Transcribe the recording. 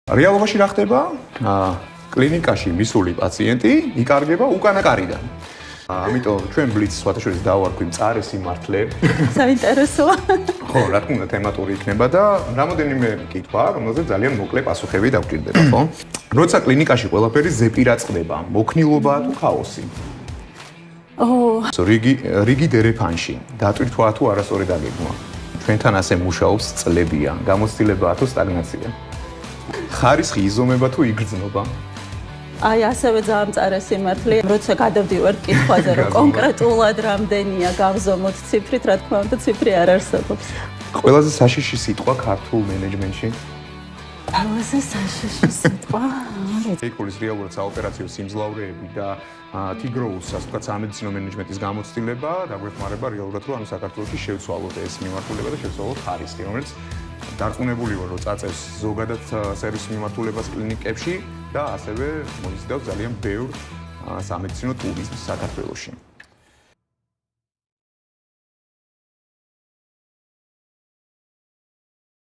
რეალობაში რა ხდება? კლინიკაში მისული პაციენტი იკარგება უკანა კარიდან. ამიტომ ჩვენ ბლიცს სხვათაშორის დავარქვი მწარე სიმართლე. საინტერესოა. ხო, რა თქმა უნდა თემატური იქნება და რამოდენიმე კითხვა, რომელზეც ძალიან მოკლე პასუხები დაგვჭირდება, ხო? როცა კლინიკაში ყველაფერი ზეპირაწყდება, მოქნილობაა თუ ქაოსი? რიგი დერეფანში, დატვირთვაა თუ არასწორი დაგეგმვა. ჩვენთან ასე მუშაობს წლებია, გამოცდილებაა თუ სტაგნაცია. ხარისხი იზომება თუ იგრძნობა? აი ასევე ძალიან მწარე სიმართლე, როცა გადავდივარ კითხვაზე, რომ კონკრეტულად რამდენია გავზომოთ ციფრით, რა თქმა უნდა, ციფრი არ არსებობს. ყველაზე საშიში სიტყვა ქართულ მენეჯმენტში? ყველაზე საშიში სიტყვა? ეიკულის რეალურად საოპერაციო სიმძლავრეები და თიგროულს, ასე ვთქვათ, სამედიცინო მენეჯმენტის გამოცდილება დაგვეხმარება რეალურად, რომ ანუ საქართველოში შევცვალოთ ეს მიმართულება და შევცვალოთ ხარისხი, რომელიც დარწმუნებული ვარ, რომ წაწევს ზოგადად სერვისის მიმართულებას კლინიკებში და ასევე მოიცდავს ძალიან ბევრ სამედიცინო ტურიზმს საქართველოში.